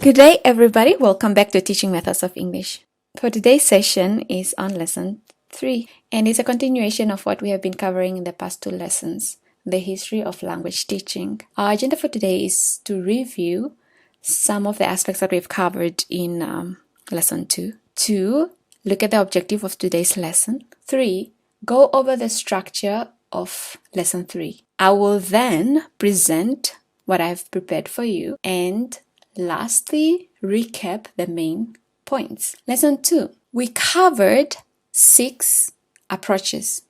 Good day, everybody. Welcome back to Teaching Methods of English. For today's session is on lesson 3, and it's a continuation of what we have been covering in the past 2 lessons, the history of language teaching. Our agenda for today is to review some of the aspects that we've covered in lesson 2. 2, look at the objective of today's lesson. 3, go over the structure of lesson 3. I will then present what I've prepared for you and lastly, recap the main points. Lesson 2. We covered 6 approaches,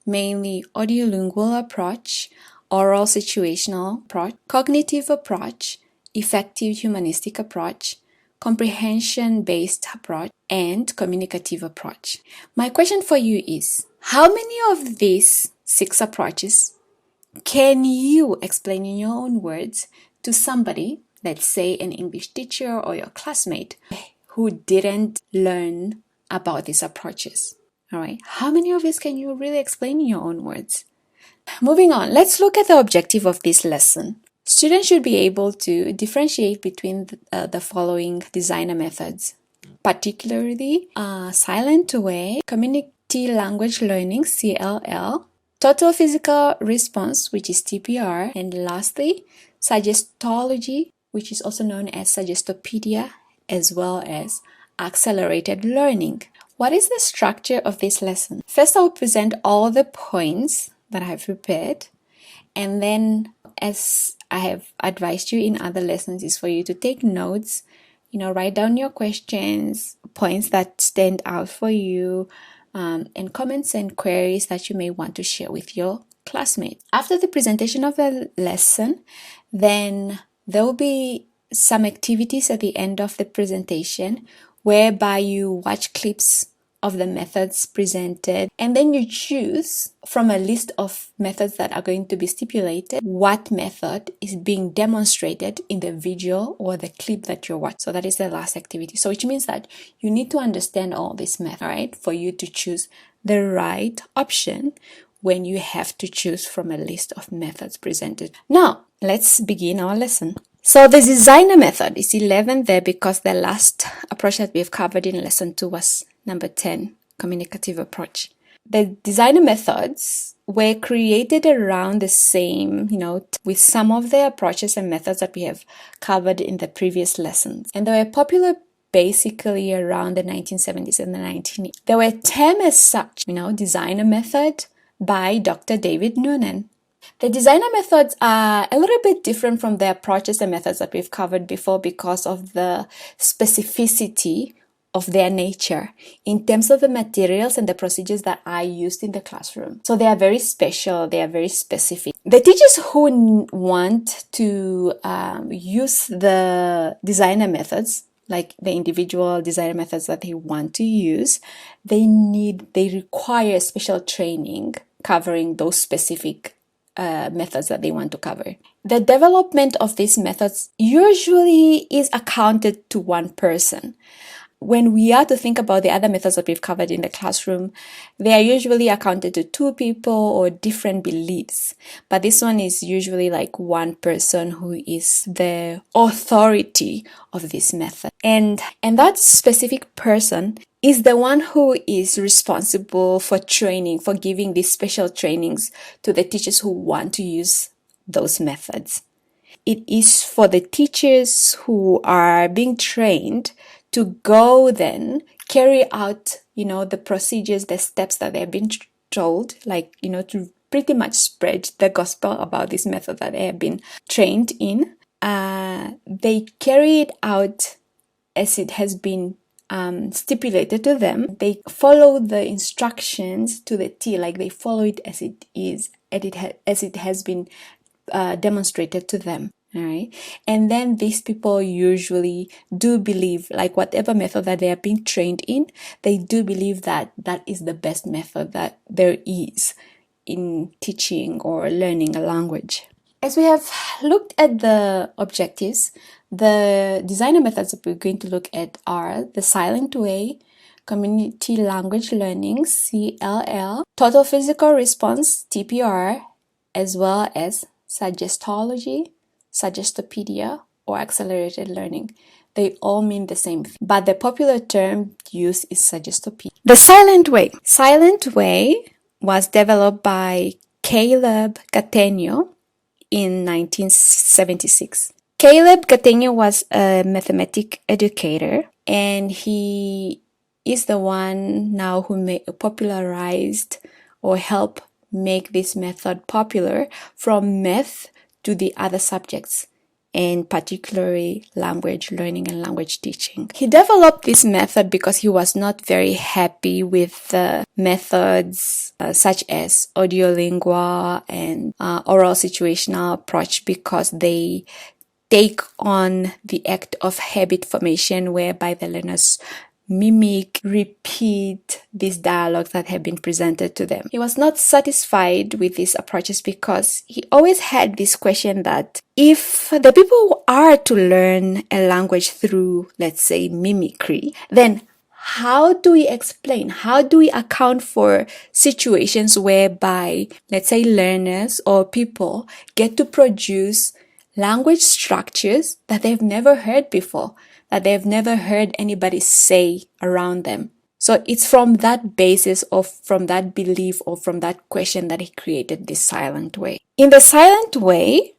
mainly audiolingual approach, oral situational approach, cognitive approach, effective humanistic approach, comprehension-based approach, and communicative approach. My question for you is, how many of these 6 approaches can you explain in your own words to somebody, let's say an English teacher or your classmate, who didn't learn about these approaches? All right, how many of these can you really explain in your own words? Moving on, let's look at the objective of this lesson. Students should be able to differentiate between the following designer methods, particularly silent way, community language learning, CLL, total physical response, which is TPR, and lastly, Suggestology, which is also known as Suggestopedia, as well as accelerated learning. What is the structure of this lesson? First, I will present all the points that I have prepared, and then, as I have advised you in other lessons, is for you to take notes, write down your questions, points that stand out for you, and comments and queries that you may want to share with your classmates. After the presentation of the lesson, then there will be some activities at the end of the presentation whereby you watch clips of the methods presented, and then you choose from a list of methods that are going to be stipulated what method is being demonstrated in the video or the clip that you're watching. So that is the last activity. So which means that you need to understand all these methods, right, for you to choose the right option when you have to choose from a list of methods presented. Now, let's begin our lesson. So the designer method is 11 there because the last approach that we've covered in lesson 2 was number 10, communicative approach. The designer methods were created around the same, with some of the approaches and methods that we have covered in the previous lessons. And they were popular basically around the 1970s and the 1980s. They were termed as such, designer method by Dr. David Noonan. The designer methods are a little bit different from the approaches and methods that we've covered before because of the specificity of their nature in terms of the materials and the procedures that are used in the classroom. So they are very special, they are very specific. The teachers who want to use the designer methods, like the individual designer methods that they want to use, they require special training covering those specific methods that they want to cover. The development of these methods usually is accounted to one person. When we are to think about the other methods that we've covered in the classroom, they are usually accounted to 2 people or different beliefs. But this one is usually like one person who is the authority of this method. And that specific person is the one who is responsible for training, for giving these special trainings to the teachers who want to use those methods. It is for the teachers who are being trained to go then carry out, the procedures, the steps that they've been told, like, to pretty much spread the gospel about this method that they have been trained in. They carry it out as it has been stipulated to them. They follow the instructions to the T, like they follow it as it is, as it has been demonstrated to them. All right. And then these people usually do believe, like whatever method that they are being trained in, they do believe that that is the best method that there is in teaching or learning a language. As we have looked at the objectives, the designer methods that we're going to look at are the silent way, community language learning, CLL, total physical response, TPR, as well as Suggestology, Suggestopedia, or accelerated learning. They all mean the same thing, but the popular term used is Suggestopedia. The silent way. Silent way was developed by Caleb Cateno in 1976. Caleb Cateno was a mathematic educator, and he is the one now who popularized or helped make this method popular from math to the other subjects, and particularly language learning and language teaching. He developed this method because he was not very happy with the methods such as audiolingua and oral situational approach, because they take on the act of habit formation, whereby the learners mimic, repeat these dialogues that have been presented to them. He was not satisfied with these approaches because he always had this question that if the people are to learn a language through, let's say, mimicry, then how do we explain, how do we account for situations whereby, let's say, learners or people get to produce language structures that they've never heard before, that they've never heard anybody say around them? So it's from that basis, or from that belief, or from that question, that he created this silent way. In the silent way,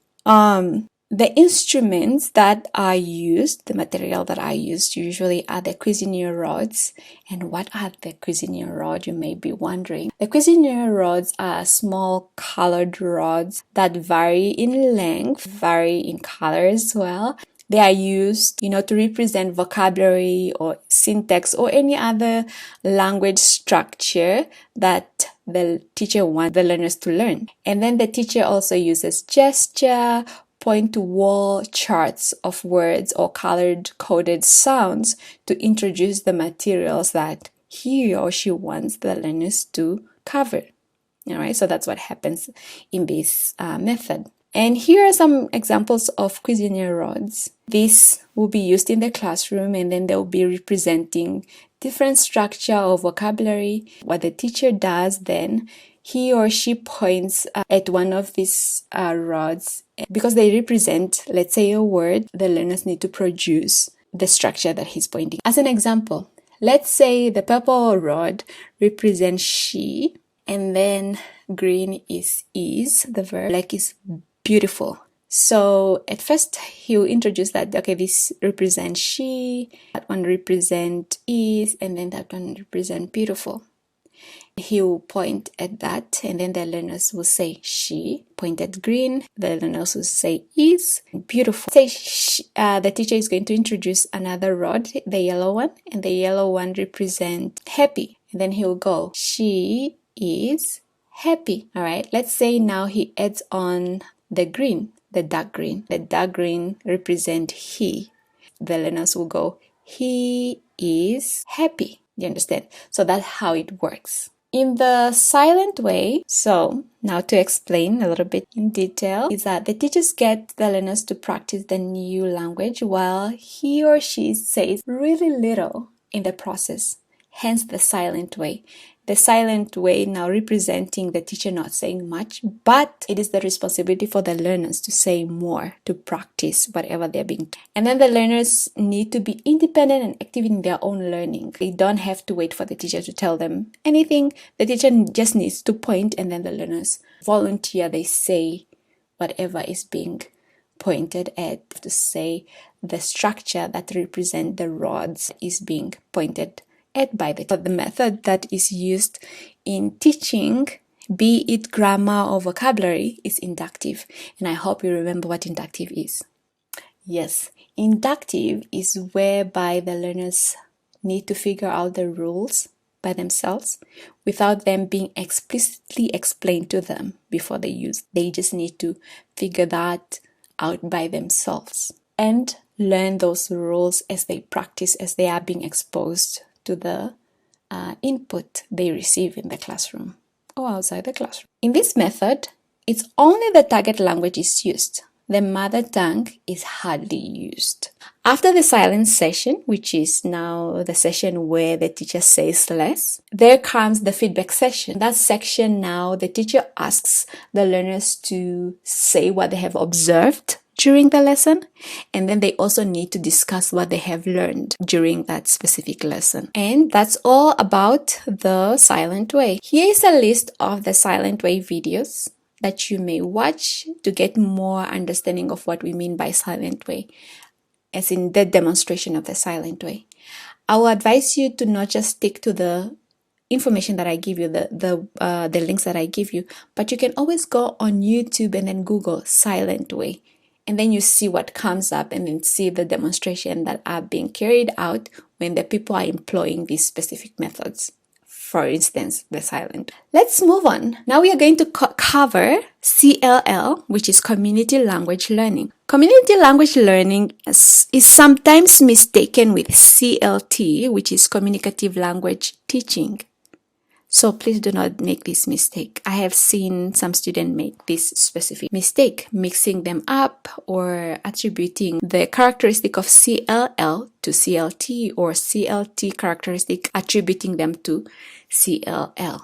the instruments that are used, the material that are used usually are the Cuisenaire rods. And what are the Cuisenaire rods, you may be wondering? The Cuisenaire rods are small colored rods that vary in length, vary in color as well. They are used, to represent vocabulary or syntax or any other language structure that the teacher wants the learners to learn. And then the teacher also uses gesture, point-to-wall charts of words or colored-coded sounds to introduce the materials that he or she wants the learners to cover. All right, so that's what happens in this method. And here are some examples of Cuisenaire rods. This will be used in the classroom, and then they'll be representing different structure or vocabulary. What the teacher does then, he or she points at one of these rods. Because they represent, let's say, a word, the learners need to produce the structure that he's pointing. As an example, let's say the purple rod represents she, and then green is, the verb, black is beautiful. So at first he'll introduce that, okay, this represents she, that one represents is, and then that one represents beautiful. He'll point at that, and then the learners will say she, point at green, the learners will say is, beautiful. Say the teacher is going to introduce another rod, the yellow one, and the yellow one represents happy. And then he'll go, she is happy. All right, let's say now he adds on the green, the dark green. The dark green represents he. The learners will go, he is happy. You understand? So that's how it works. In the silent way, so now to explain a little bit in detail, is that the teachers get the learners to practice the new language while he or she says really little in the process, hence the silent way. The silent way now representing the teacher not saying much, but it is the responsibility for the learners to say more, to practice whatever they're being taught. And then the learners need to be independent and active in their own learning. They don't have to wait for the teacher to tell them anything. The teacher just needs to point, and then the learners volunteer. They say whatever is being pointed at, to say the structure that represents the rods is being pointed by the method that is used in teaching, be it grammar or vocabulary, is inductive. And I hope you remember what inductive is. Yes, inductive is whereby the learners need to figure out the rules by themselves without them being explicitly explained to them before they use. They just need to figure that out by themselves and learn those rules as they practice, as they are being exposed to the input they receive in the classroom or outside the classroom. In this method, it's only the target language is used. The mother tongue is hardly used. After the silent session, which is now the session where the teacher says less, there comes the feedback session. That section now, the teacher asks the learners to say what they have observed during the lesson, and then they also need to discuss what they have learned during that specific lesson. And that's all about the silent way. Here is a list of the silent way videos that you may watch to get more understanding of what we mean by silent way, as in the demonstration of the silent way. I will advise you to not just stick to the information that I give you, the links that I give you, but you can always go on YouTube and then Google silent way, and then you see what comes up, and then see the demonstration that are being carried out when the people are employing these specific methods. For instance, the silent. Let's move on. Now we are going to cover CLL, which is community language learning. Community language learning is sometimes mistaken with CLT, which is communicative language teaching. So please do not make this mistake. I have seen some students make this specific mistake, mixing them up or attributing the characteristic of CLL to CLT, or CLT characteristic attributing them to CLL.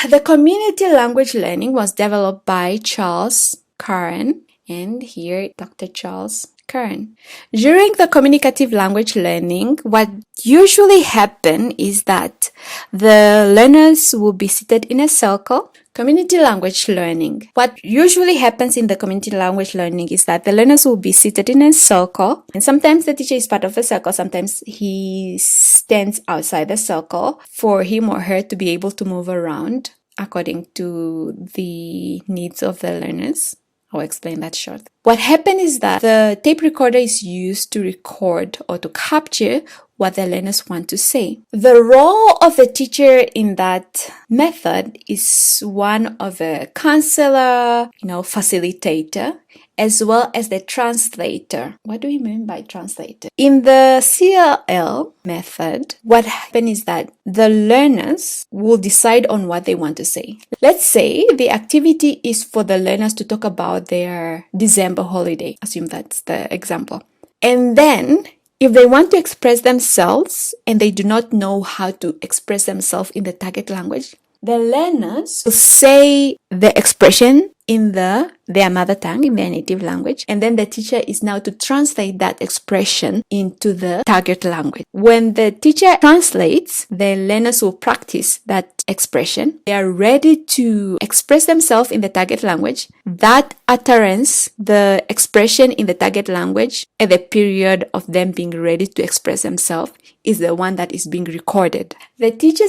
The community language learning was developed by Charles Curran, and here Dr. Charles Curran. During the communicative language learning, what usually happens is that the learners will be seated in a circle. Community language learning. What usually happens in the community language learning is that the learners will be seated in a circle, and sometimes the teacher is part of the circle, sometimes he stands outside the circle for him or her to be able to move around according to the needs of the learners. I'll explain that short. What happened is that the tape recorder is used to record or to capture what the learners want to say. The role of the teacher in that method is one of a counselor, facilitator, as well as the translator. What do we mean by translator? In the CLL method, what happens is that the learners will decide on what they want to say. Let's say the activity is for the learners to talk about their December holiday. Assume that's the example. And then, if they want to express themselves and they do not know how to express themselves in the target language, the learners will say the expression in their mother tongue, in their native language, and then the teacher is now to translate that expression into the target language. When the teacher translates, the learners will practice that expression. They are ready to express themselves in the target language. That utterance, the expression in the target language at the period of them being ready to express themselves, is the one that is being recorded. The teacher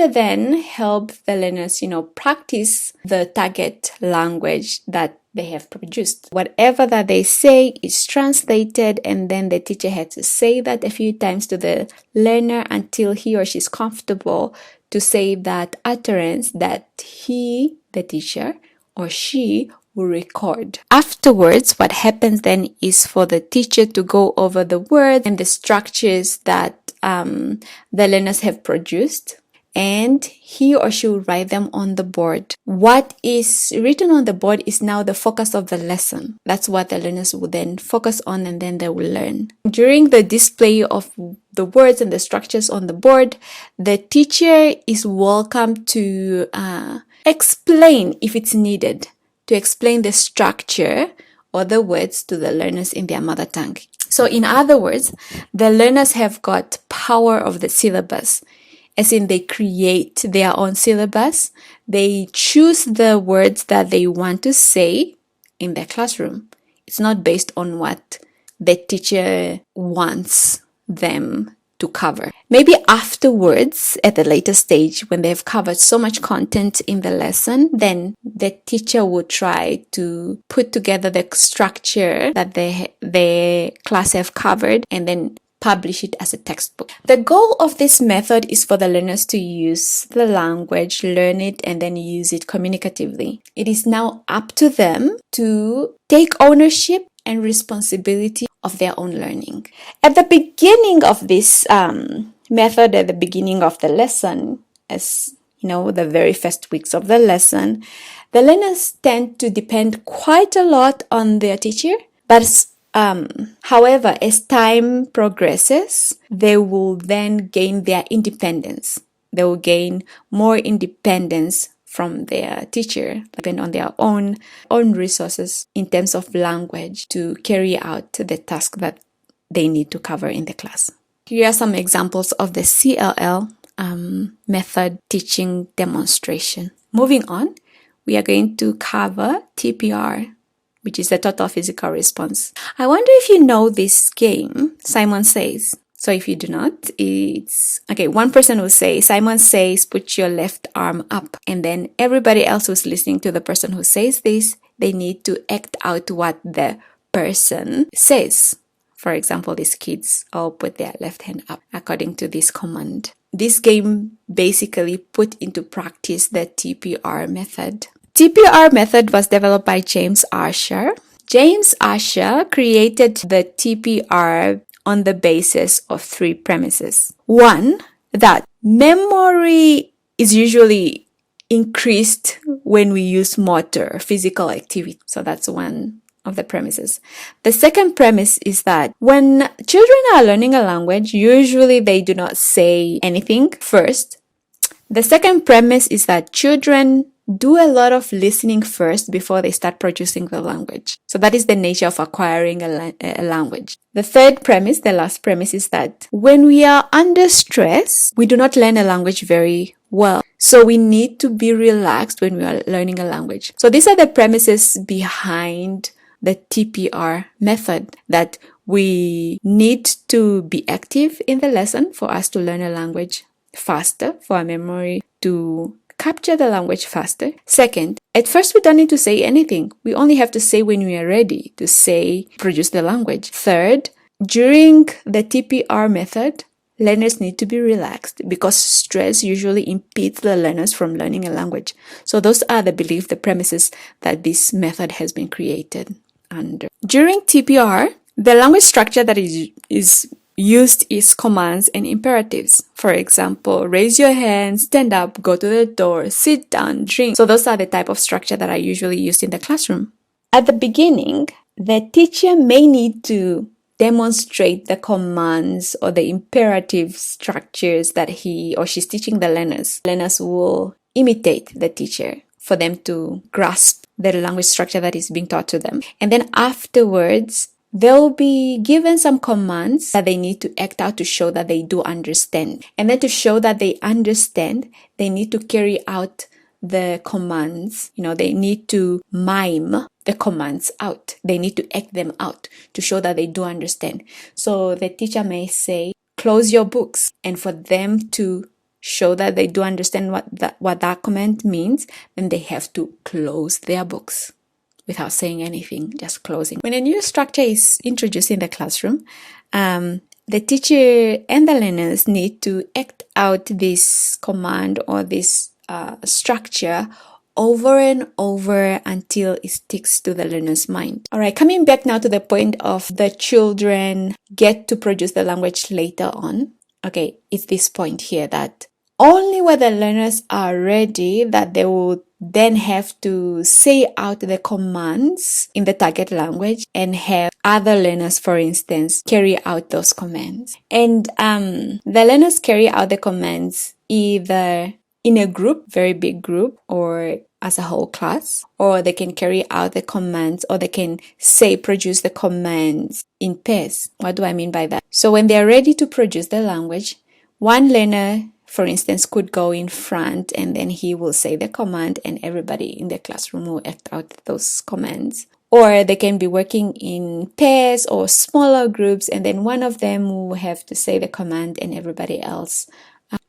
then help the learners, practice the target language that they have produced. Whatever that they say is translated, and then the teacher had to say that a few times to the learner until he or she is comfortable to say that utterance that he, the teacher, or she will record. Afterwards, what happens then is for the teacher to go over the words and the structures that the learners have produced, and he or she will write them on the board. What is written on the board is now the focus of the lesson. That's what the learners will then focus on, and then they will learn. During the display of the words and the structures on the board, the teacher is welcome to explain, if it's needed, to explain the structure or the words to the learners in their mother tongue. So in other words, the learners have got power of the syllabus, as in they create their own syllabus. They choose the words that they want to say in their classroom. It's not based on what the teacher wants them to cover. Maybe afterwards, at a later stage, when they've covered so much content in the lesson, then the teacher will try to put together the structure that the class have covered and then publish it as a textbook. The goal of this method is for the learners to use the language, learn it, and then use it communicatively. It is now up to them to take ownership and responsibility of their own learning. At the beginning of this method, at the beginning of the lesson, as the very first weeks of the lesson, the learners tend to depend quite a lot on their teacher, but however, as time progresses, they will then gain their independence. They will gain more independence from their teacher, depend on their own resources in terms of language to carry out the task that they need to cover in the class. Here are some examples of the CLL method teaching demonstration. Moving on, we are going to cover TPR, which is the total physical response. I wonder if you know this game, Simon Says. So if you do not, it's okay. One person will say, Simon says, put your left arm up. And then everybody else who's listening to the person who says this, they need to act out what the person says. For example, these kids all put their left hand up according to this command. This game basically put into practice the TPR method. TPR method was developed by James Archer. James Archer created the TPR on the basis of 3 premises. One, that memory is usually increased when we use motor, physical activity. So that's one of the premises. The second premise is that when children are learning a language, usually they do not say anything first. The second premise is that children do a lot of listening first before they start producing the language. So that is the nature of acquiring a language. The third premise, the last premise, is that when we are under stress, we do not learn a language very well. So we need to be relaxed when we are learning a language. So these are the premises behind the TPR method, that we need to be active in the lesson for us to learn a language faster, for our memory to capture the language faster. Second, at first we don't need to say anything. We only have to say when we are ready to say, produce the language. Third, during the TPR method, learners need to be relaxed because stress usually impedes the learners from learning a language. So those are the beliefs, the premises that this method has been created under. During TPR, the language structure that is used is commands and imperatives. For example, raise your hand, stand up, go to the door, sit down, drink. So those are the type of structure that are usually used in the classroom. At the beginning, the teacher may need to demonstrate the commands or the imperative structures that he or she's teaching the learners. Learners will imitate the teacher for them to grasp the language structure that is being taught to them. And then afterwards, they'll be given some commands that they need to act out to show that they do understand. And then to show that they understand, they need to carry out the commands. They need to mime the commands out. They need to act them out to show that they do understand. So the teacher may say, close your books. And for them to show that they do understand what that command means, then they have to close their books without saying anything, just closing. When a new structure is introduced in the classroom, the teacher and the learners need to act out this command or this structure over and over until it sticks to the learner's mind. All right, coming back now to the point of the children get to produce the language later on. Okay, it's this point here that only when the learners are ready that they will then have to say out the commands in the target language and have other learners, for instance, carry out those commands. And the learners carry out the commands either in a group, very big group, or as a whole class, or they can carry out the commands, or they can produce the commands in pairs. What do I mean by that? So when they're ready to produce the language, one learner, for instance, could go in front and then he will say the command and everybody in the classroom will act out those commands. Or they can be working in pairs or smaller groups and then one of them will have to say the command and everybody else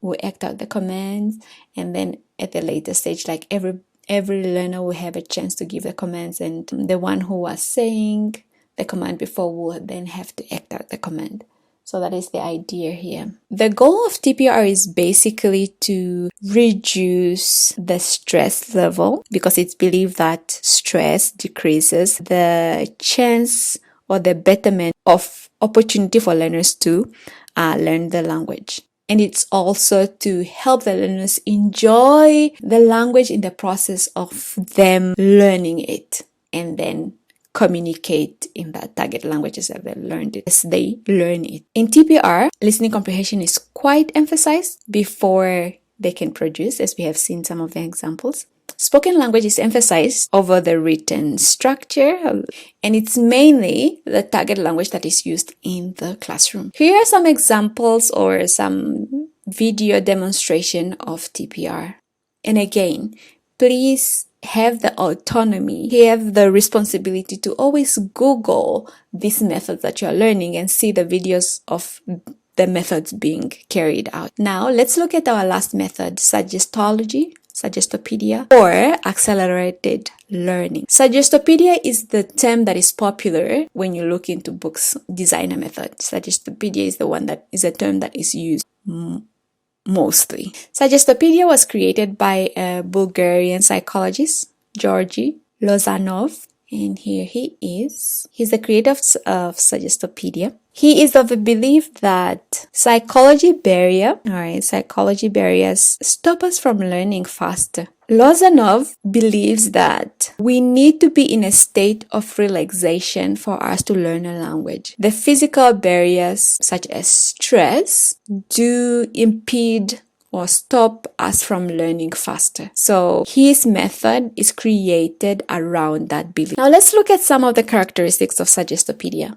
will act out the commands. And then at the later stage, like every learner will have a chance to give the commands, and the one who was saying the command before will then have to act out the command. So that is the idea here. The goal of TPR is basically to reduce the stress level because it's believed that stress decreases the chance or the betterment of opportunity for learners to learn the language. And it's also to help the learners enjoy the language in the process of them learning it and then communicate in that target languages that they learned it as they learn it. In TPR, listening comprehension is quite emphasized before they can produce, as we have seen some of the examples. Spoken language is emphasized over the written structure, and it's mainly the target language that is used in the classroom. Here are some examples or some video demonstration of TPR. And again, please have the autonomy, have the responsibility to always Google these methods that you're learning and see the videos of the methods being carried out. Now, let's look at our last method, Suggestology, Suggestopedia, or accelerated learning. Suggestopedia is the term that is popular when you look into books designer method. Suggestopedia is the one that is a term that is used mostly. Suggestopedia was created by a Bulgarian psychologist, Georgy Lozanov, and here he is. He's the creator of Suggestopedia. He is of the belief that psychology barriers stop us from learning faster. Lozanov believes that we need to be in a state of relaxation for us to learn a language. The physical barriers, such as stress, do impede or stop us from learning faster. So his method is created around that belief. Now let's look at some of the characteristics of Suggestopedia.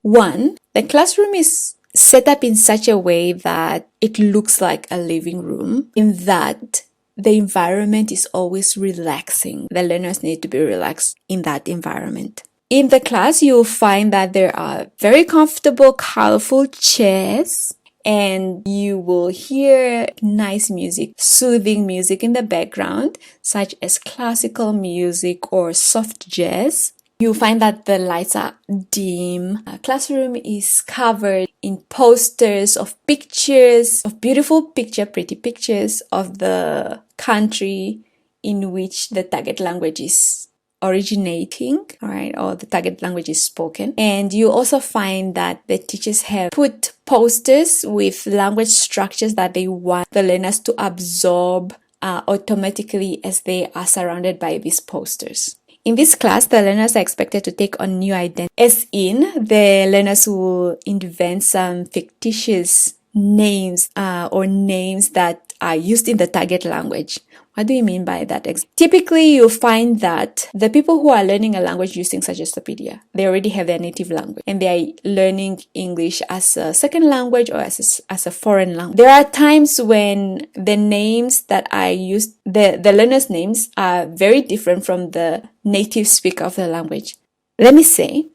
1, the classroom is set up in such a way that it looks like a living room, in that the environment is always relaxing. The learners need to be relaxed in that environment. In the class, you'll find that there are very comfortable, colorful chairs, and you will hear nice music, soothing music in the background, such as classical music or soft jazz. You'll find that the lights are dim. The classroom is covered in posters of pictures, of pretty pictures of the country in which the target language is originating, alright, or the target language is spoken. And you also find that the teachers have put posters with language structures that they want the learners to absorb automatically as they are surrounded by these posters. In this class, the learners are expected to take on new identities, as in the learners will invent some fictitious names or names that are used in the target language. What do you mean by that? Typically, you'll find that the people who are learning a language using Suggestopedia, they already have their native language and they are learning English as a second language or as a foreign language. There are times when the names that are used, the learners' names are very different from the native speaker of the language. Let me say,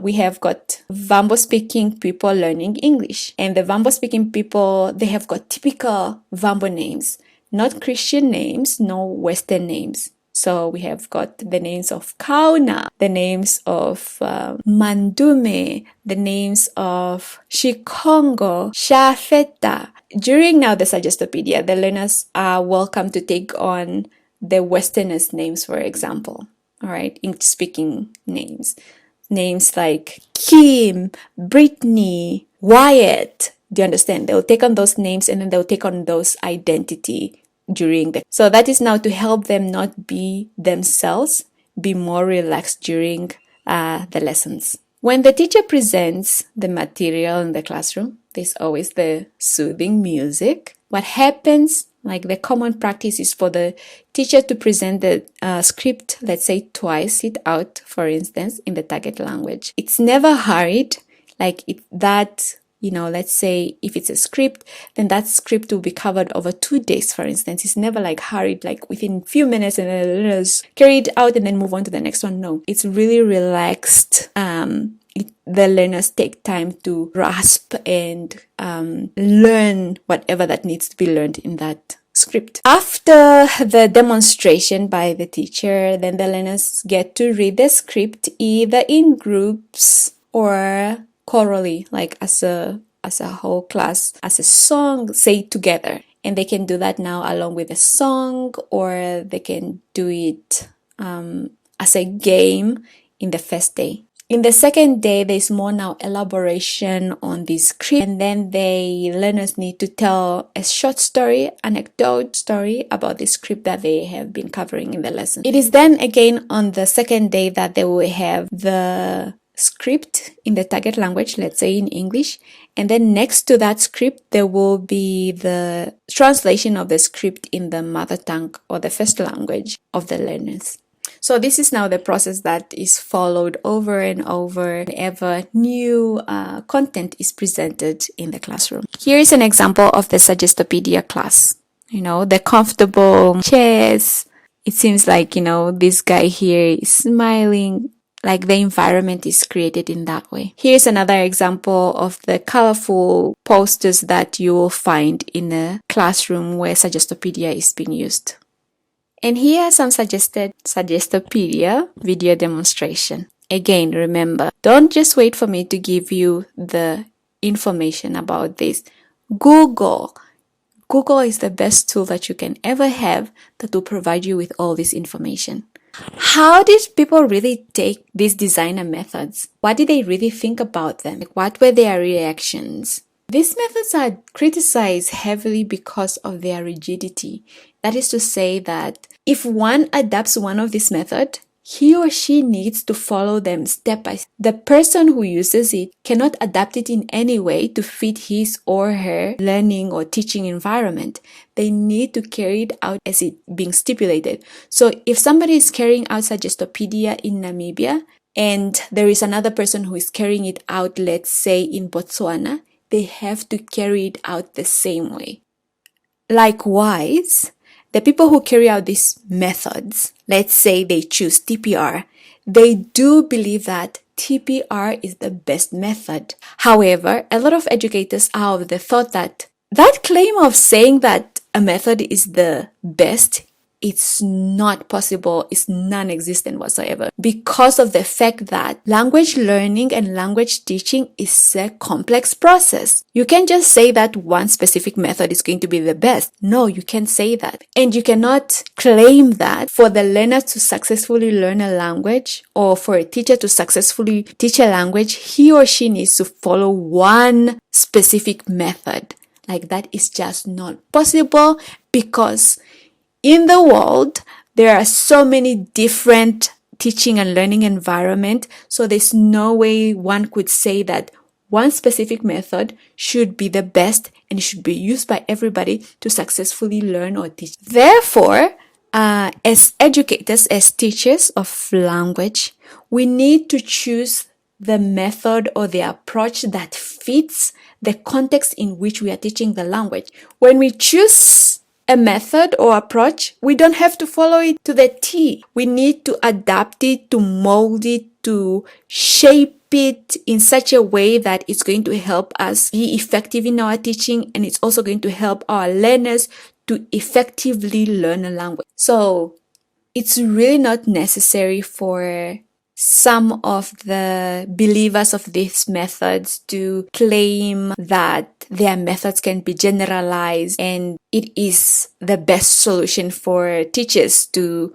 we have got Vambo-speaking people learning English, and the Vambo-speaking people, they have got typical Vambo names. Not Christian names, no Western names. So we have got the names of Kauna, the names of Mandume, the names of Shikongo, Shafeta. During now the Suggestopedia, the learners are welcome to take on the Westerners' names, for example. All right, English-speaking names. Names like Kim, Brittany, Wyatt. Do you understand? They'll take on those names and then they'll take on those identity during the... So that is now to help them not be themselves, be more relaxed during the lessons. When the teacher presents the material in the classroom, there's always the soothing music. What happens, like the common practice, is for the teacher to present the script, let's say twice it out, for instance, in the target language. It's never hurried, like let's say if it's a script, then that script will be covered over 2 days, for instance. It's never like hurried, like within a few minutes and then learners carry it out and then move on to the next one. No, it's really relaxed. The learners take time to grasp and learn whatever that needs to be learned in that script. After the demonstration by the teacher, then the learners get to read the script either in groups or chorally, like as a whole class, as a song, say together. And they can do that now along with a song, or they can do it as a game in the first day. In the second day, there's more now elaboration on this script, and then the learners need to tell a short story, anecdote story about the script that they have been covering in the lesson. It is then again on the second day that they will have the script in the target language, let's say in English, And then next to that script, there will be the translation of the script in the mother tongue or the first language of the learners. So this is now the process that is followed over and over whenever new content is presented in the classroom. Here is an example of the Suggestopedia class. The comfortable chairs. It seems like, this guy here is smiling, like the environment is created in that way. Here's another example of the colorful posters that you will find in a classroom where Suggestopedia is being used. And here are some suggested Suggestopedia video demonstration. Again, remember, don't just wait for me to give you the information about this. Google is the best tool that you can ever have that will provide you with all this information. How did people really take these designer methods? What did they really think about them? What were their reactions? These methods are criticized heavily because of their rigidity. That is to say that if one adopts one of these methods, he or she needs to follow them step by step. The person who uses it cannot adapt it in any way to fit his or her learning or teaching environment. They need to carry it out as it being stipulated. So if somebody is carrying out Suggestopedia in Namibia and there is another person who is carrying it out, let's say in Botswana, they have to carry it out the same way. Likewise, the people who carry out these methods, let's say they choose TPR, they do believe that TPR is the best method. However, a lot of educators are of the thought that claim of saying that a method is the best, it's not possible, it's non-existent whatsoever, because of the fact that language learning and language teaching is a complex process. You can't just say that one specific method is going to be the best. No, you can't say that. And you cannot claim that for the learner to successfully learn a language or for a teacher to successfully teach a language, he or she needs to follow one specific method. Like that is just not possible because in the world, there are so many different teaching and learning environments, so there's no way one could say that one specific method should be the best and should be used by everybody to successfully learn or teach. Therefore, as educators, as teachers of language, we need to choose the method or the approach that fits the context in which we are teaching the language. When we choose a method or approach, we don't have to follow it to the T. We need to adapt it, to mold it, to shape it in such a way that it's going to help us be effective in our teaching, and it's also going to help our learners to effectively learn a language. So it's really not necessary for some of the believers of these methods to claim that their methods can be generalized and it is the best solution for teachers to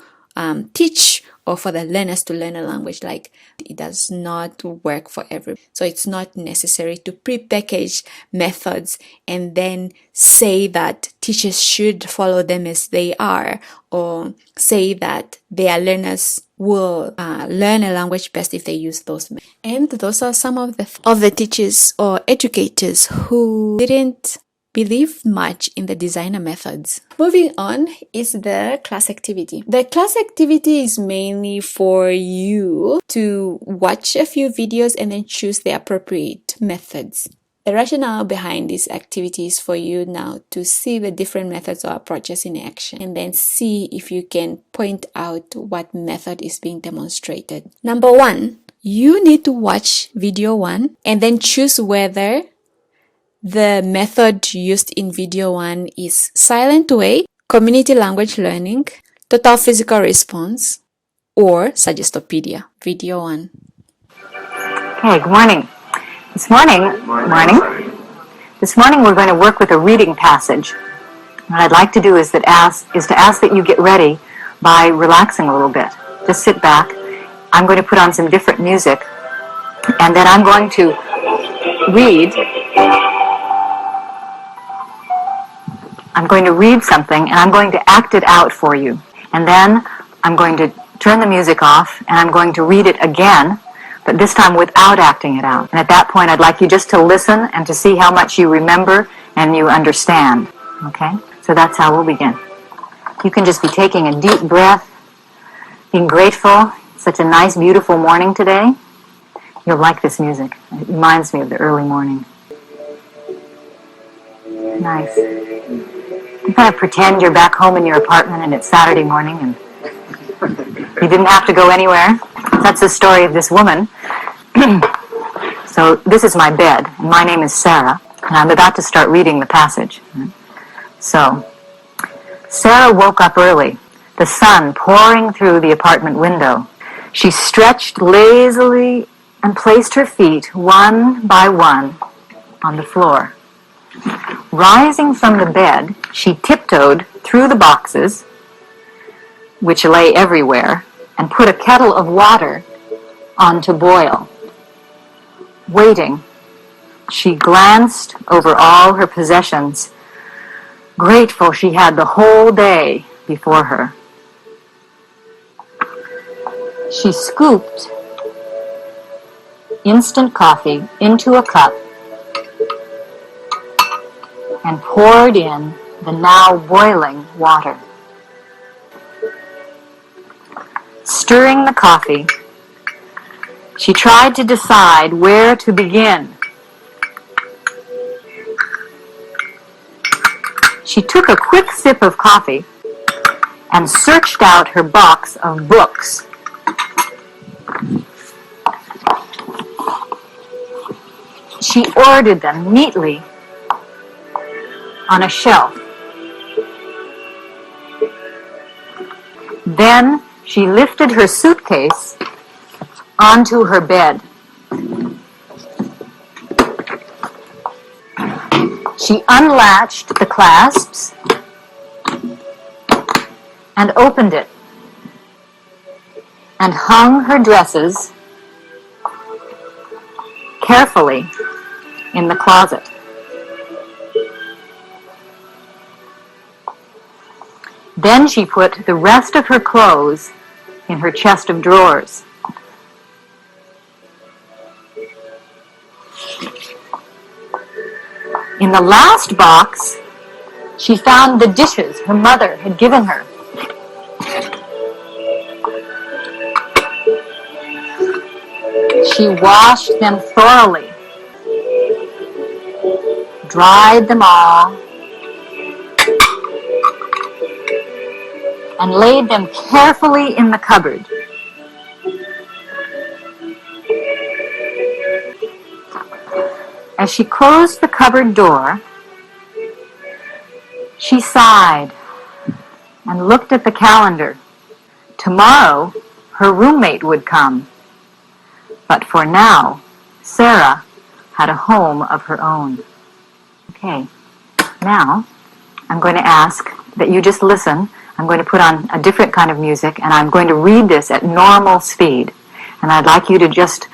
teach or for the learners to learn a language. Like, it does not work for everyone. So it's not necessary to pre-package methods and then say that teachers should follow them as they are, or say that their learners will learn a language best if they use those methods. And those are some of the teachers or educators who didn't believe much in the designer methods. Moving on is the class activity. The class activity is mainly for you to watch a few videos and then choose the appropriate methods. The rationale behind this activity is for you now to see the different methods or approaches in action and then see if you can point out what method is being demonstrated. Number 1, you need to watch video 1 and then choose whether the method used in video 1 is silent way, community language learning, total physical response, or Suggestopedia. Video 1. Okay, good morning. This morning we're going to work with a reading passage. What I'd like to do is to ask that you get ready by relaxing a little bit. Just sit back. I'm going to put on some different music, and then I'm going to read. I'm going to read something, and I'm going to act it out for you. And then I'm going to turn the music off, and I'm going to read it again but this time without acting it out. And at that point, I'd like you just to listen and to see how much you remember and you understand. Okay? So that's how we'll begin. You can just be taking a deep breath, being grateful. It's such a nice, beautiful morning today. You'll like this music. It reminds me of the early morning. Nice. You kind of pretend you're back home in your apartment and it's Saturday morning and you didn't have to go anywhere. That's the story of this woman. So this is my bed. And my name is Sarah, and I'm about to start reading the passage. So, Sarah woke up early, the sun pouring through the apartment window. She stretched lazily and placed her feet one by one on the floor. Rising from the bed, she tiptoed through the boxes, which lay everywhere, and put a kettle of water on to boil. Waiting, she glanced over all her possessions, grateful she had the whole day before her. She scooped instant coffee into a cup and poured in the now boiling water. Stirring the coffee, she tried to decide where to begin. She took a quick sip of coffee and searched out her box of books. She ordered them neatly on a shelf. Then she lifted her suitcase onto her bed. She unlatched the clasps and opened it and hung her dresses carefully in the closet. Then she put the rest of her clothes in her chest of drawers. In the last box, she found the dishes her mother had given her. She washed them thoroughly, dried them all, and laid them carefully in the cupboard. As she closed the cupboard door, she sighed and looked at the calendar. Tomorrow, her roommate would come. But for now, Sarah had a home of her own. Okay, now I'm going to ask that you just listen. I'm going to put on a different kind of music, and I'm going to read this at normal speed. And I'd like you to just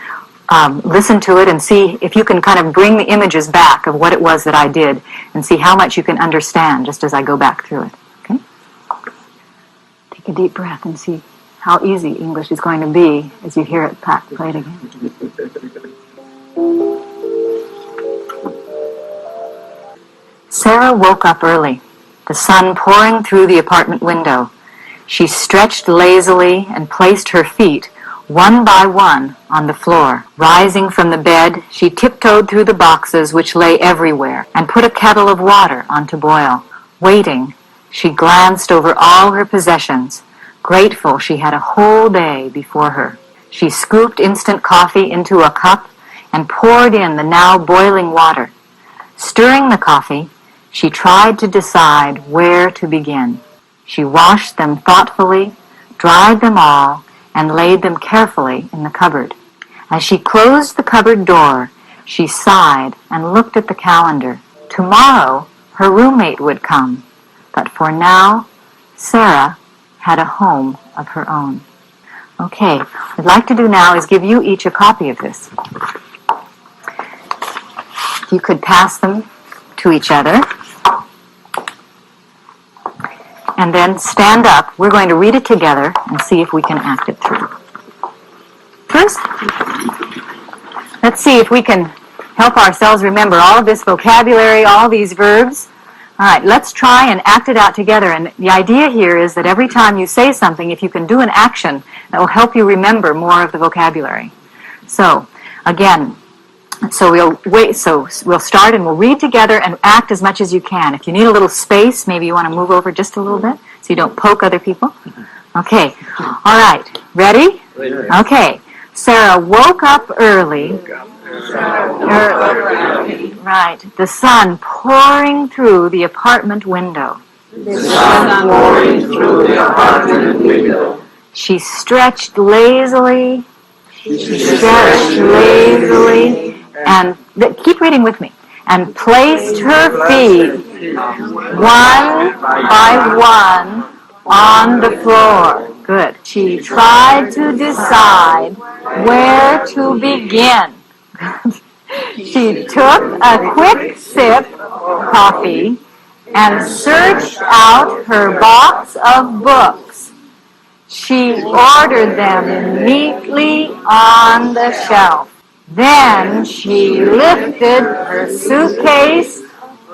listen to it and see if you can kind of bring the images back of what it was that I did and see how much you can understand just as I go back through it. Okay? Take a deep breath and see how easy English is going to be as you hear it played again. Sarah woke up early, the sun pouring through the apartment window. She stretched lazily and placed her feet one by one on the floor. Rising from the bed, she tiptoed through the boxes which lay everywhere and put a kettle of water on to boil. Waiting, she glanced over all her possessions, grateful she had a whole day before her. She scooped instant coffee into a cup and poured in the now boiling water. Stirring the coffee, she tried to decide where to begin. She washed them thoughtfully, dried them all, and laid them carefully in the cupboard. As she closed the cupboard door, she sighed and looked at the calendar. Tomorrow, her roommate would come, but for now, Sarah had a home of her own. Okay, what I'd like to do now is give you each a copy of this. If you could pass them to each other. And then stand up. We're going to read it together and see if we can act it through. First, let's see if we can help ourselves remember all of this vocabulary, all these verbs. All right, let's try and act it out together. And the idea here is that every time you say something, if you can do an action, that will help you remember more of the vocabulary. So, again, we'll start and we'll read together and act as much as you can. If you need a little space, maybe you want to move over just a little bit so you don't poke other people. Okay. All right. Ready? Okay. Sarah woke up early. Right. The sun pouring through the apartment window. She stretched lazily. And keep reading with me. And placed her feet one by one on the floor. Good. She tried to decide where to begin. She took a quick sip of coffee and searched out her box of books. She ordered them neatly on the shelf. Then she lifted her suitcase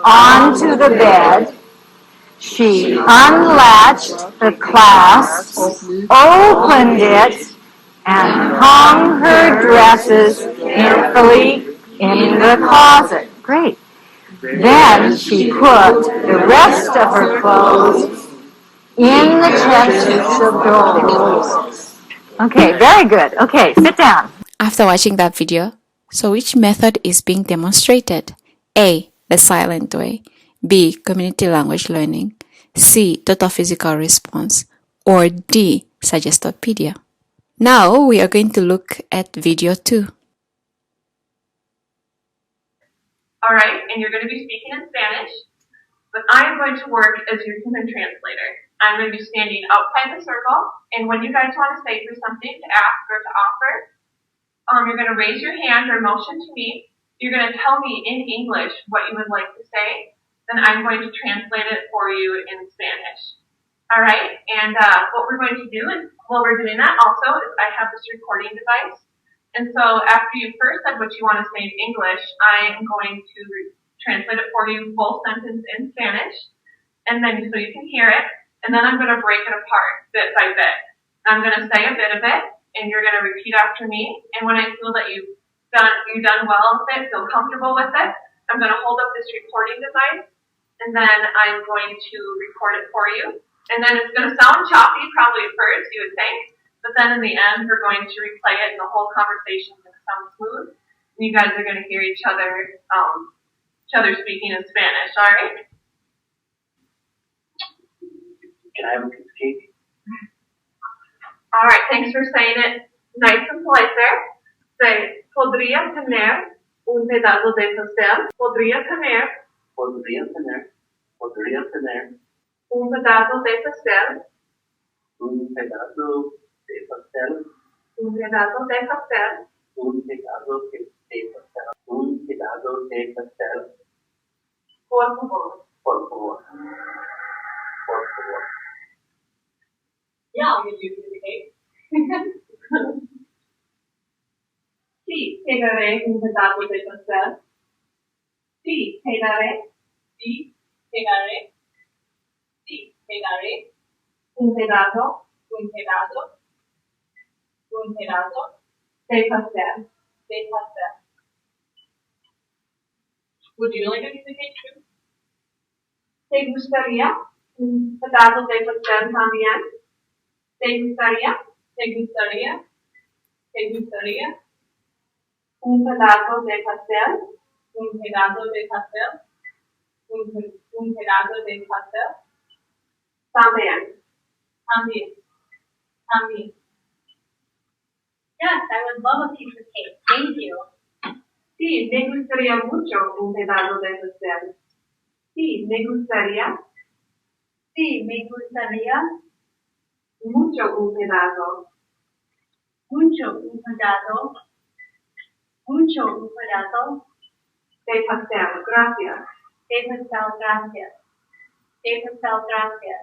onto the bed. She unlatched the clasps, opened it, and hung her dresses carefully in the closet. Great. Then she put the rest of her clothes in the chests of drawers. Okay, very good. Okay, sit down. After watching that video, so which method is being demonstrated? A. The silent way. B. Community language learning. C. Total physical response. Or D. Suggestopedia. Now we are going to look at video 2. Alright, and you're going to be speaking in Spanish, but I'm going to work as your human translator. I'm going to be standing outside the circle, and when you guys want to say for something to ask or to offer, you're going to raise your hand or motion to me. You're going to tell me in English what you would like to say. Then I'm going to translate it for you in Spanish. Alright, and what we're going to do is, while we're doing that also, is I have this recording device. And so after you first said what you want to say in English, I am going to translate it for you full sentence in Spanish. And then so you can hear it. And then I'm going to break it apart bit by bit. I'm going to say a bit of it, and you're going to repeat after me. And when I feel that you've done well with it, feel comfortable with it, I'm going to hold up this recording device, and then I'm going to record it for you. And then it's going to sound choppy probably at first, you would think, but then in the end we're going to replay it and the whole conversation is going to sound smooth. And you guys are going to hear each other speaking in Spanish, alright? Can I have a piece of cake? Alright, thanks for saying it nice and polite there. Say, podría tener un pedazo de pastel. Podría tener un pedazo de pastel. Un pedazo de pastel. Un pedazo de pastel. Un pedazo de pastel. Un pedazo de pastel. Por favor. Por favor. Por favor. Yeah, I'll give you the cake. Sí, te daré un pedazo de pastel. Sí, te daré. Sí, te daré. Sí, te daré. Un pedazo. Un pedazo. Un pedazo de pastel. De pastel. Would you like a piece of cake too? ¿Te gustaría un pedazo de pastel también? ¿Te gustaría? ¿Te gustaría? ¿Te gustaría? Un pedazo de pastel. Un pedazo de pastel. Un pedazo de pastel. También. También. También. Yes, I would love a piece of cake. Thank you. Sí, me gustaría mucho un pedazo de pastel. Sí, me gustaría. Sí, me gustaría Mucho un pedazo. mucho un pedazo. Mucho un pedazo De pastel, gracias. de pastel, gracias. De pastel, gracias.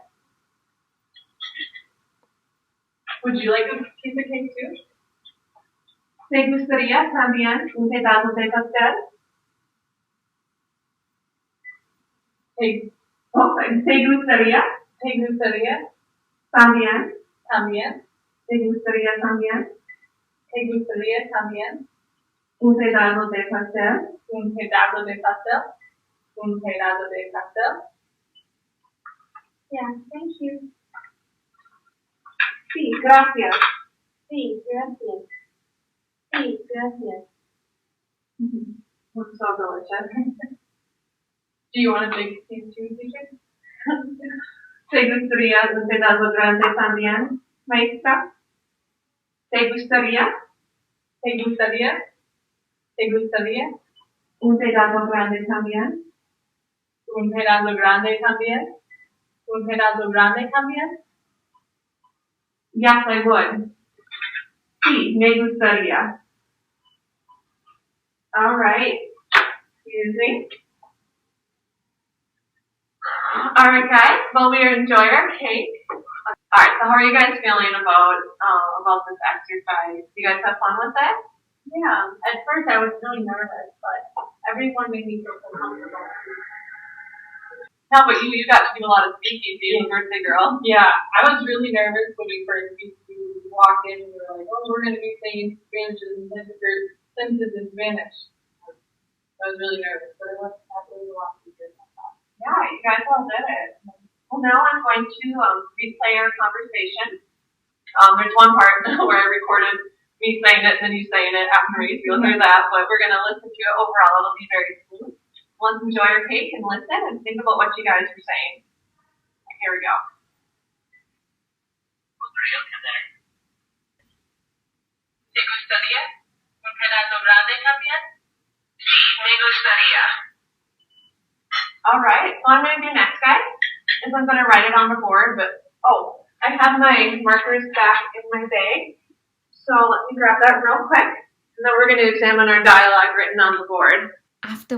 Would you like a piece of cake too? ¿Te gustaría también un pedazo de pastel? ¿Te gustaría? ¿Te gustaría? También. También. ¿Te gustaría también? ¿Te gustaría también? Un pedazo de pastel. Un pedazo de pastel. Un pedazo de pastel. Yeah, thank you. Sí, gracias. Sí, gracias. Sí, gracias. Looks so delicious. Do you want a big piece too, teacher? ¿Te gustaría un pedazo grande también, maestra? ¿Te gustaría? ¿Te gustaría? ¿Te gustaría? ¿Un pedazo grande también? ¿Un pedazo grande también? ¿Un pedazo grande también? Yes, I would. Sí, me gustaría. All right. Excuse me. All right, guys. Well, we enjoy our cake. All right. So, how are you guys feeling about this exercise? You guys have fun with it? Yeah, at first I was really nervous, but everyone made me feel so comfortable. No, but you got to do a lot of speaking, being a birthday girl. Yeah, I was really nervous when we first walked in and we were like, oh, we're going to be saying Spanish and sentences in Spanish. I was really nervous, but it wasn't happening a lot easier than I thought. Yeah, you guys all did it. Well, now I'm going to replay our conversation. There's one part where I recorded me saying it and then you saying it afterwards. You'll hear that, but we're going to listen to it overall. It'll be very smooth. Let's enjoy our cake and listen and think about what you guys were saying. Here we go. ¿Te gustaría un pedazo grande también? Sí, me gustaría. All right, so I'm going to do next, guys, is I'm going to write it on the board, but, I have my markers back in my bag, so let me grab that real quick, and then we're going to examine our dialogue written on the board. After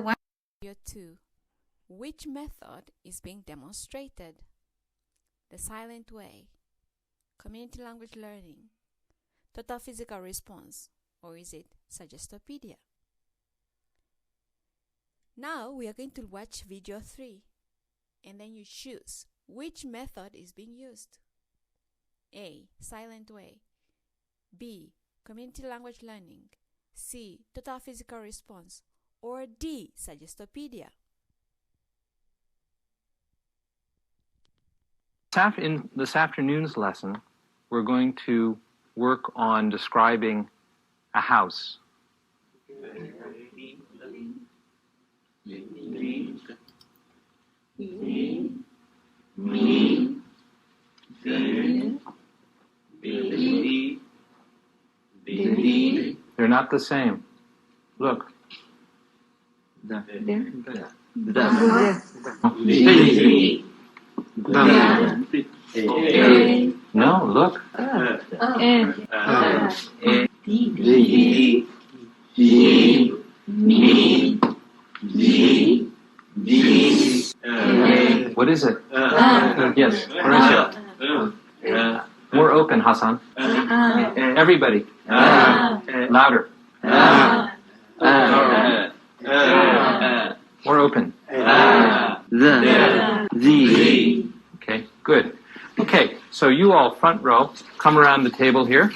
video 2, which method is being demonstrated? The silent way, community language learning, total physical response, or is it Suggestopedia? Now we are going to watch video 3 and then you choose which method is being used. A. Silent way. B. Community language learning. C. Total physical response. Or D. Suggestopedia. In this afternoon's lesson, we're going to work on describing a house. They're not the same. Look. No, look. What is it? Yes, where is it? More open, Hassan. Everybody. Louder. More open. Okay, good. Okay, so you all front row, come around the table here.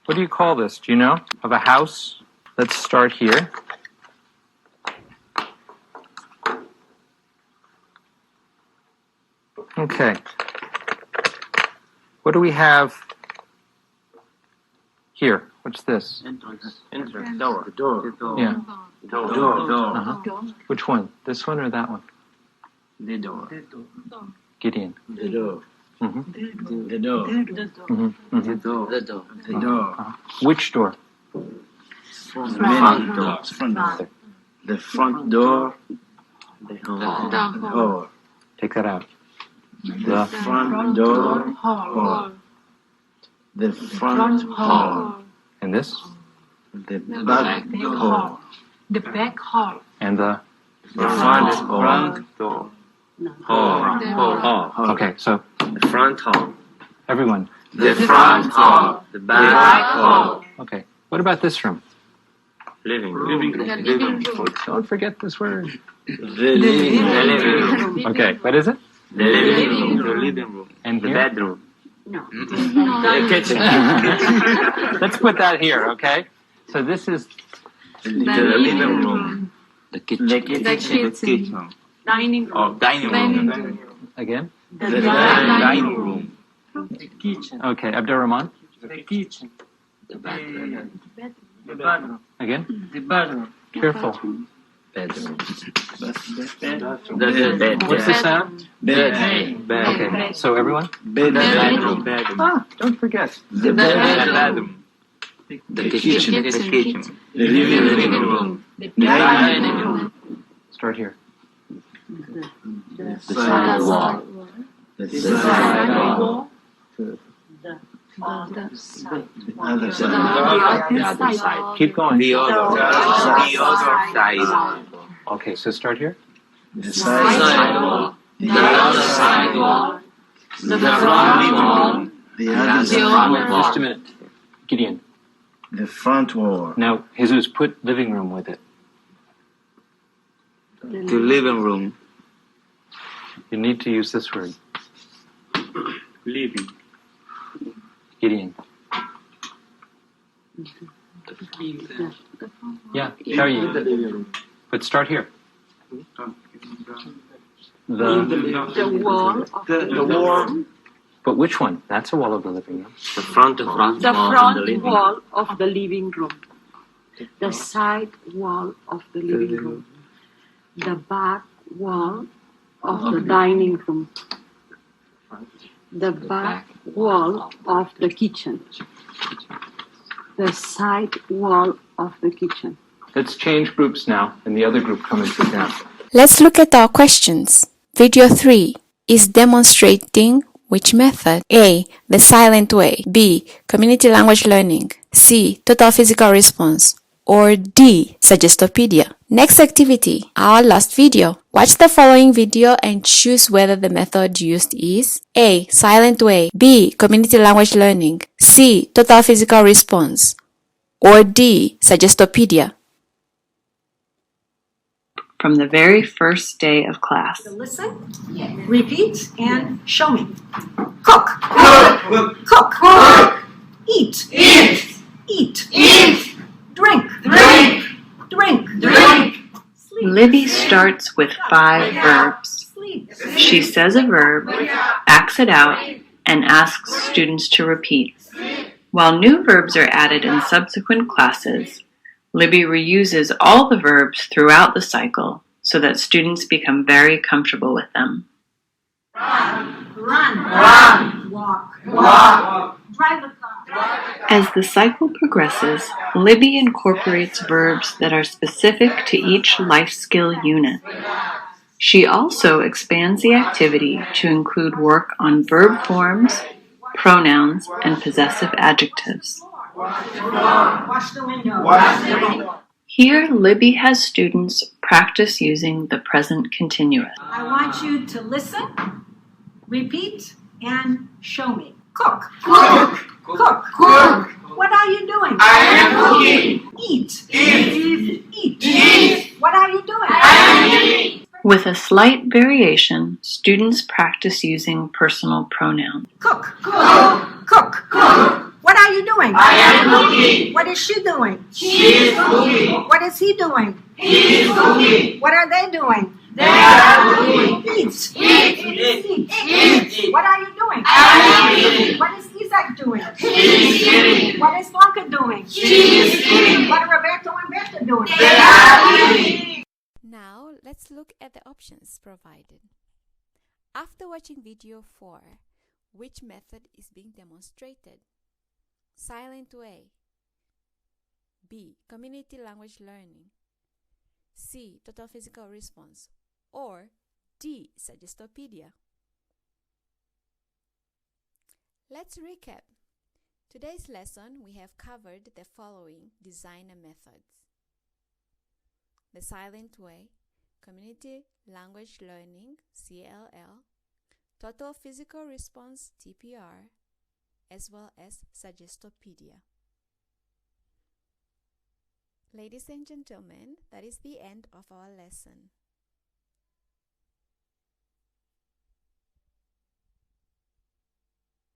What do you call this? Do you know? Of a house? Let's start here. Okay. What do we have here? What's this? Entrance. Door. Yeah. Door. Uh-huh. Which one? This one or that one? The door. Gideon. The door. Mm-hmm. The door. Mm-hmm. Mm-hmm. The door. The door. The door. Which door? Front door. The front door. The hall. Take that out. The front door. Hall. The front hall. And this? The back door. The back hall. And the? The front door. Hall. Okay, so The front hall. everyone, The front hall. The back hall. Okay. What about this room? Living room. Don't forget this word. The living room. Okay. What is it? The living room. And The here? bedroom. The kitchen. Let's put that here, okay? So this is The living room. The kitchen. The kitchen. Dining room. Dining room. again. The dining room. The kitchen. Okay, Abdurrahman. The kitchen. The bedroom. The bedroom. Again. The bedroom. Careful. Bedroom. The bed. What's the sound? Bed. Okay, so everyone. Bedroom. Don't forget. The bedroom. The kitchen. The kitchen. The living room. The dining room. Start here. The sidewalk. The sidewalk. The other side. The other side. Keep going. The other side. Okay, so start here. The sidewalk. The other sidewalk. The front wall. The other Just side. a minute. Gideon. The front wall. Now, Jesus, put living room with it. The living room. You need to use this word. Living. Gideon. Yeah, show you. But start here. The wall. The wall. But which one? That's a wall of the living room. The front wall. The front wall of the living room. The side wall of the living room. The back wall of the dining room. The back wall of the kitchen. The side wall of the kitchen. Let's change groups now, and the other group come and sit down. Let's look at our questions. Video 3 is demonstrating which method? A. The silent way. B. Community language learning. C. Total physical response. Or D. Suggestopedia. Next activity, our last video. Watch the following video and choose whether the method used is A. Silent way. B. Community language learning. C. Total physical response. Or D. Suggestopedia. From the very first day of class. Listen, repeat, and show me. Cook. Cook. Eat. Eat. Drink. Sleep. Libby starts with 5 verbs. Sleep. She says a verb, acts it out, and asks students to repeat. While new verbs are added in subsequent classes, Libby reuses all the verbs throughout the cycle so that students become very comfortable with them. Run. Walk. Drive a car. As the cycle progresses, Libby incorporates verbs that are specific to each life skill unit. She also expands the activity to include work on verb forms, pronouns, and possessive adjectives. Wash the window. Here, Libby has students practice using the present continuous. I want you to listen, repeat, and show me. Cook. What are you doing? I am cooking. Eat. What are you doing? I am eating. With a slight variation, students practice using personal pronouns. Cook. What are you doing? I am cooking. What is she doing? She is cooking. What is he doing? He is cooking. What are they doing? They are cooking. Eat. What are you doing? I am eating. What is Isaac doing? He is eating. What is Blanca doing? She is eating. What are Roberto and Berta doing? They are eating. Now, let's look at the options provided. After watching video 4, which method is being demonstrated? Silent way. B. Community language learning. C. Total physical response. Or D. Suggestopedia. Let's recap. Today's lesson, we have covered the following designer methods: the silent way, community language learning, CLL, total physical response, TPR, as well as Suggestopedia. Ladies and gentlemen, that is the end of our lesson.